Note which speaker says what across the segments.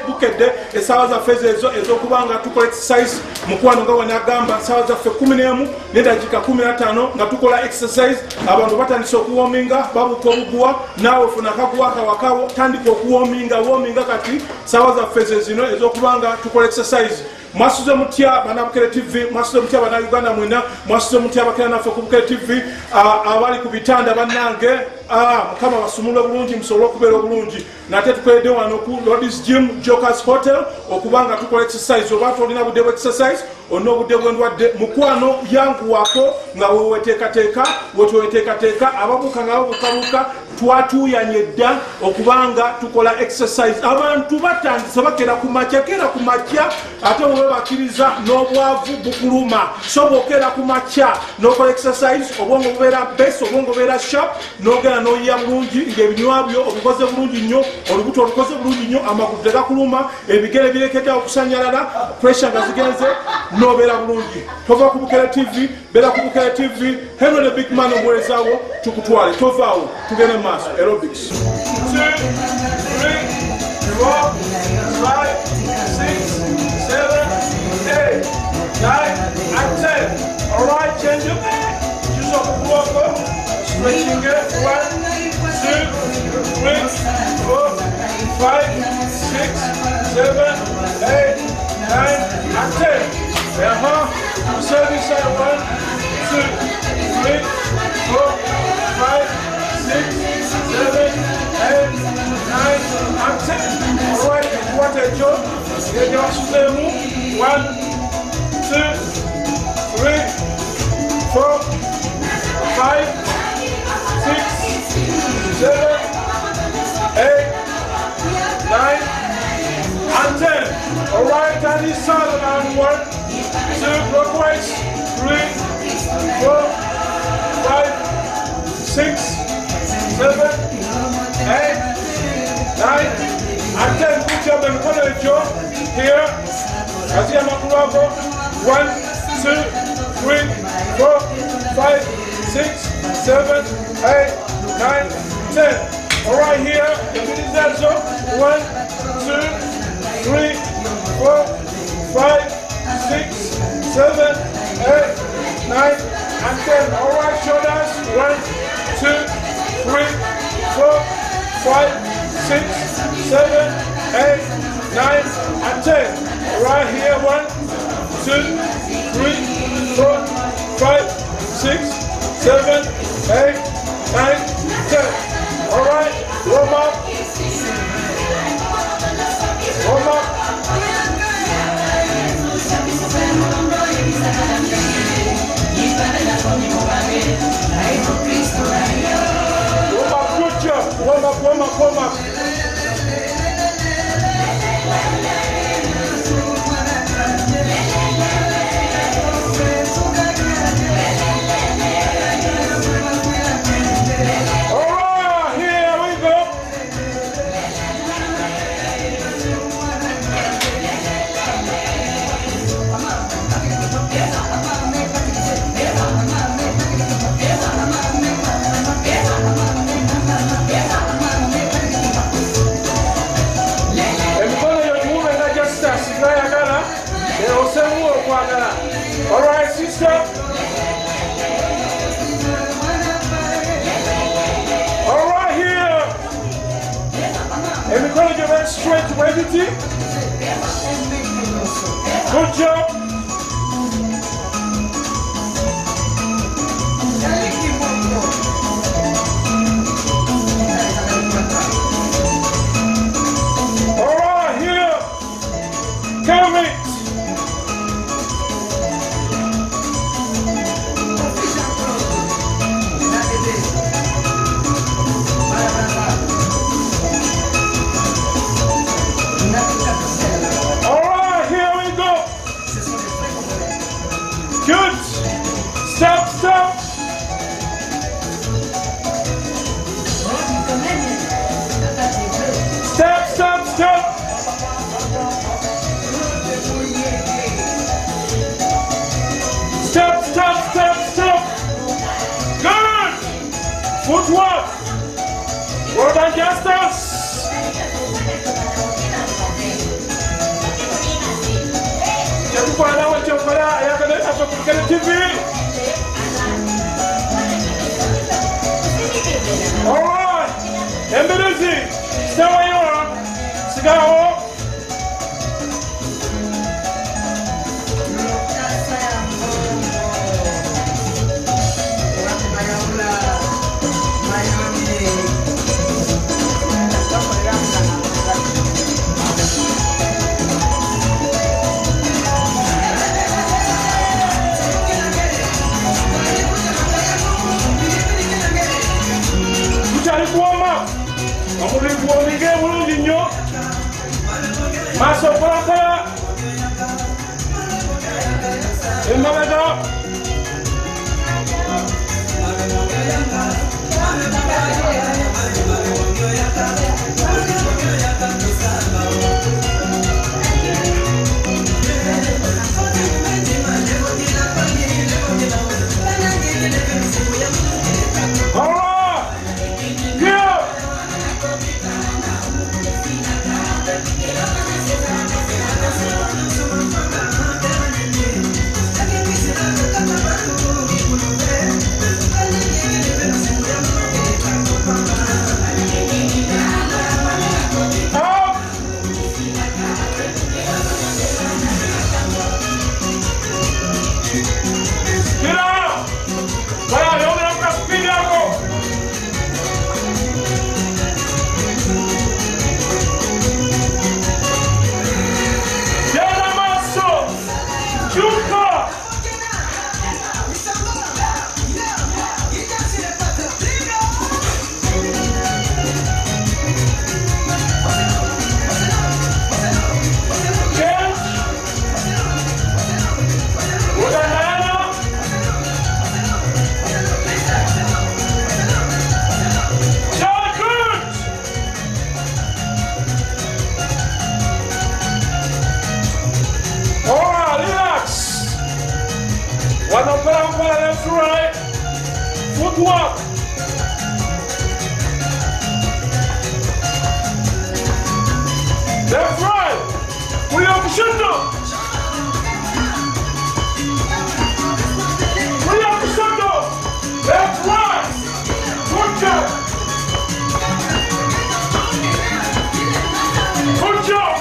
Speaker 1: bukedde esaawa zaffe ezo ez'okubanga tukola exercise mukwano nga wanagamba nsaawa zaffe 11 n'eddakiika 15 nga tukola exercise abantu batandise okuwominga babuka obuguwa naawe funa akaguwa kawakawo tandika okuwominga kati saawa zaffe zezino ez'okubanga tukola exercise. Mwasuze mutya bana Bukedde TV, mwasuze mutya bana Uganda mwena, mwasuze mutya bakera naffe ku Bukedde TV, abali ku bitanda bannange, mukama basumula bulungi musobola okubeera obulungi. Nate tukoledde wano ku Lord's Gym Jokers Hotel okubanga tukola exercise oba tolina budde bwa exercise ono obudde bw'endwadde mukwano yanguwako nga weweteekateeka ababuuka nga babuukabuuka twatuuyanye dda okubanga tukola exercise. Abantu batandise bakera ku makya ate bwebakiriza n'obwavu bukuluma so bwokera ku makya n'okola exercise obwongo bubeera base obwongo bubeera sharp n'ogenda n'oyiya bulungi ng'ebinywa byo obikoze bulungi nnyo olubuto olukoze bulungi nnyo amagulu tegakuluma ebigere bireketa okusanyalala pressure nga zigenze n'obeera bulungi. Tova ku Bukedde TV, beera ku Bukedde TV. Henry the big man omuweerezaawo tukutwale tovaawo tugende mu maaso aerobics. 2, 3, 4, 5, 6, 7, 8, 9 and 10. Alright, change your back. Just up the walk, stretching it. 1, 2, 3, 4, 5, 6, 7, 8, 9 and 10. Service side 1, 2, 3, 4, 5, 6, 7, 8, 9 and 10. Alright, what a job. Get your system. 1, 2, 3, 4, 5, 6, 7, 8, 9 and 10. Alright, and this side around 1, 2 clockwise, 3, 4, 5, 6, 7, 8, 9 and 10. Put your hand jaw here. As you have 1, 2, 3, 4, 5, 6, 7, 8, 9, 10. Alright, here, if it is that so, 1, 2, 3, 4, 5, 6, 7, 8, 9 and 10. Alright, shoulders. 1, 2, 3, 4, 5, 6, 7, 8, 9 and 10. Right here. 1, 2, 3, 4, 5, 6, 7, 8, 9, 10. Alright, warm up. Warm up. Good job. Warm up. Alright, here we go. Alright, sister. Alright, here. And we're going to get straight to editing. Good job. Alright, here. Come in. Good. Stop. Stop. Good. Footwork. Well done, Justus. Bukedde TV. Alright, embirizi, stay where you are. Sigao. Omubiri gw'omige bulungi nnyo, maaso okolakola, emabega. Left to right, footwork. Left right, we have kushoto. We have kushoto. Left right, good job. Good job.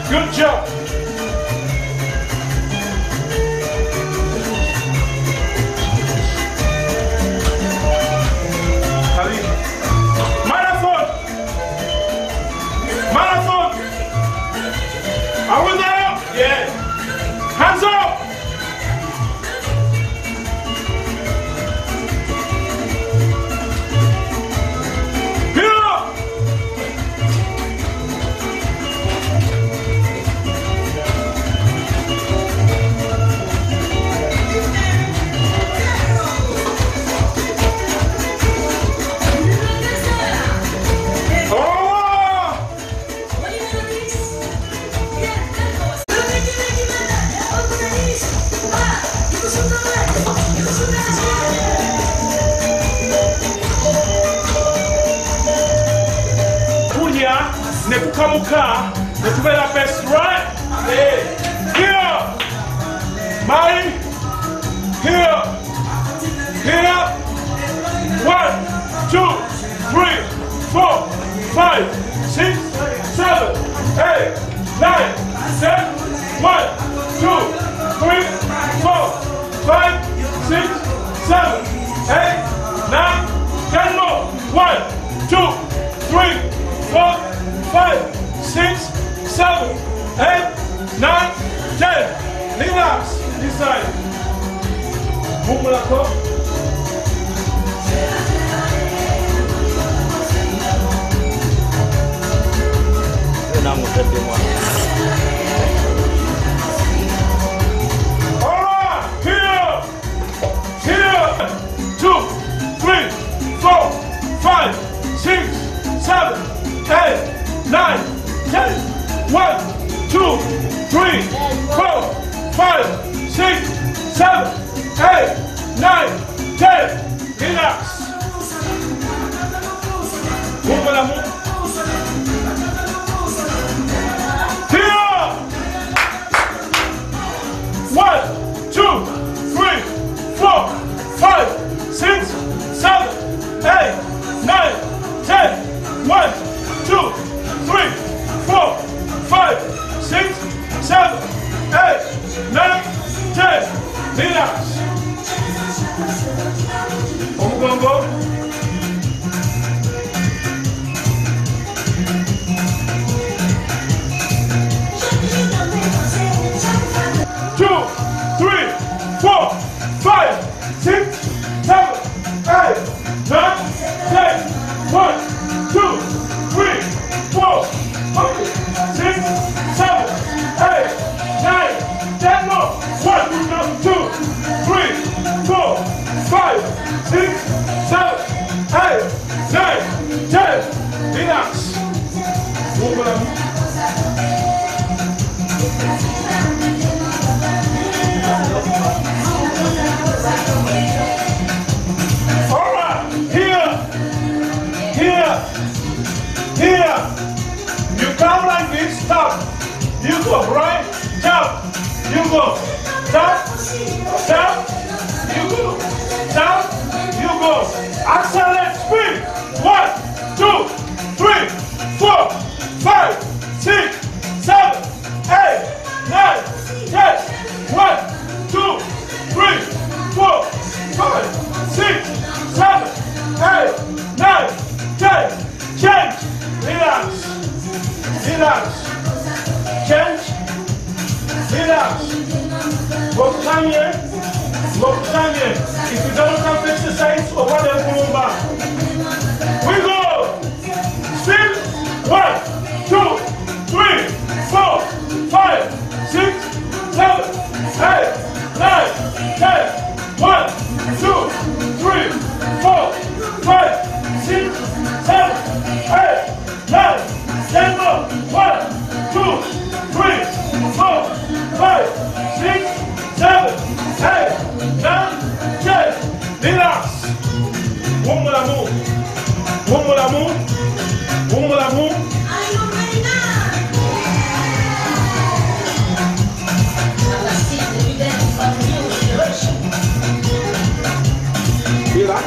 Speaker 1: Good job. Are we there? Yeah. Hands up. Netukamuka, netubera best, right? Here, mine, here, here. 1, 2, 3, 4, 5, 6, 7, 8, 9, 10. 1, 2, 3, 4, 5, 6, 7, 8, 9, 10 more. 1, 2, 3, 4, 5, 6, 7, 8, 9, 10. Relax. This side. Mulamu. Alright, here. 2, 3, 4, 5, 6, 7, 8, 9, 10. 1, 2, 3, 4, 5, 6, 7, 8, 9, 10. Relax. Mulamu. Here. 1, 2, 3, 4, 5, 6, 7, 8, 9, 10. 1, 2, 3, 4, 5, 6, 7, 8, 9, 10. Relax. Omugongo. 2, 3, 4, 5, 6, 7, 8, 9, 10. 1, 2, 3, 4, 5, 6, 7, 8, 9, 10 more. 1, 2, 3, 4, 5, 6, 7, 8, 9, 10. Relax. Alright, here. You come like this, stop. You go, right? Jump. You go. Stop. Stop. You go. Stop. You go. Accelerate speed. 1, 2, 3, 4, 5, 6, 7, 8, 9, 10. 1, 2, 3, 4, 5, 6, 7, 8, 9, 10. Change. Relax. Relax. Change. Relax. Go come here. Go come here. If you don't come exercise or whatever, go back. We go. Speed. 1, 2, 3, 4, 5, 6, 7, 8, 9, 10. 1, 2, 3, 4, 5, 6, 7, 8, 9, 10 more. 1, 2, 3, 4, 5, 6, 7, 8, 9, 10. Relax. Mulamu. Relax.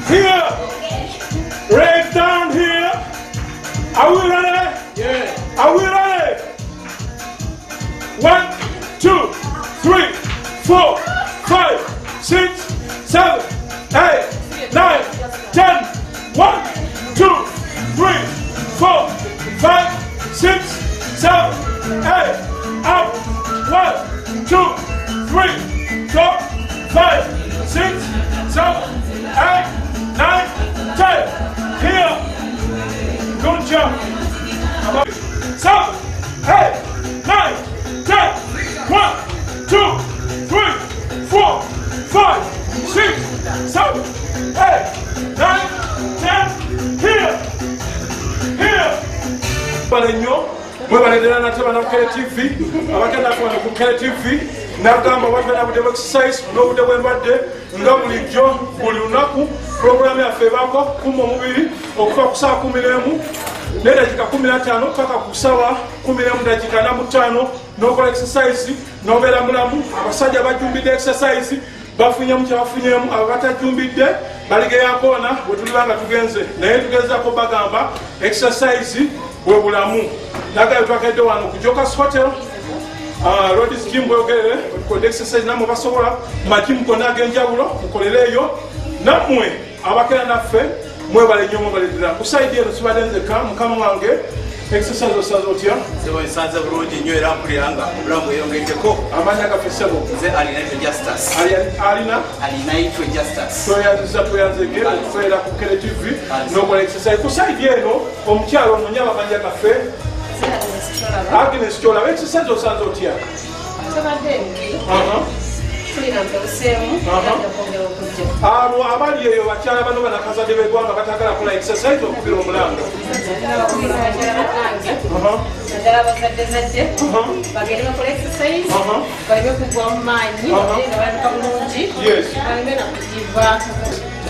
Speaker 1: Here. Right down here. Are we ready? Yeah. Are we ready? 1, 2, 3, 4, 5, 6, 7, Hey! Here! Balenyo, mwebaledera nateba na KTV, abagenda kuwana ku KTV, nagamba batwala budde exercise n'obudde bw'embadde nga bulijjo buli lunaku programu yaffe ebaako kuuma omubiri okuva ku ssaawa 11 n'eddakiika 15 paka ku ssaawa 11:45 n'okola exercise n'obeera mulamu. Abasajja bajumbidde exercise bafunyemu kyabafunyemu, abo batajumbidde baligeyakoona bwe tuliba nga tugenze naye tugezaako bagamba exercise bwe bulamu. Nagayo twakedde wano ku Jokas Hotel Lodis Gym bweyogerere tukodde exercise namwe basobola majimu gonna ag'enjawulo mukolereeyo nammwe abakera naffe mwebale nnyo mwebaledera ku saidi eno sibadde nzeka mukama wange exercise osaza otya?
Speaker 2: Sebo nsanze bulungi nnyo era mpulira nga obulamu bweyongeddeko.
Speaker 1: Amanya gaffe ssebo
Speaker 2: nze alinaitwe Justus.
Speaker 1: Alinaitwe
Speaker 2: Justus.
Speaker 1: tweyanzege okufeera ku KTV n'okola exercise ku saidi eno omukyalo omunyaba amanya gaffe Agnes Chola exercise osanze otya? Abo abali eyo bakyala bano banakazadde b'eggwanga batagala kola exercise okubira omulanga.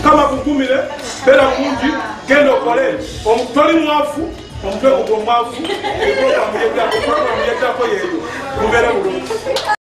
Speaker 1: Kama kukumire bera kungi genda okole omutoli mwafu omutwe ogwo mwafu programu yeddako yeeyo mubeere bulungi.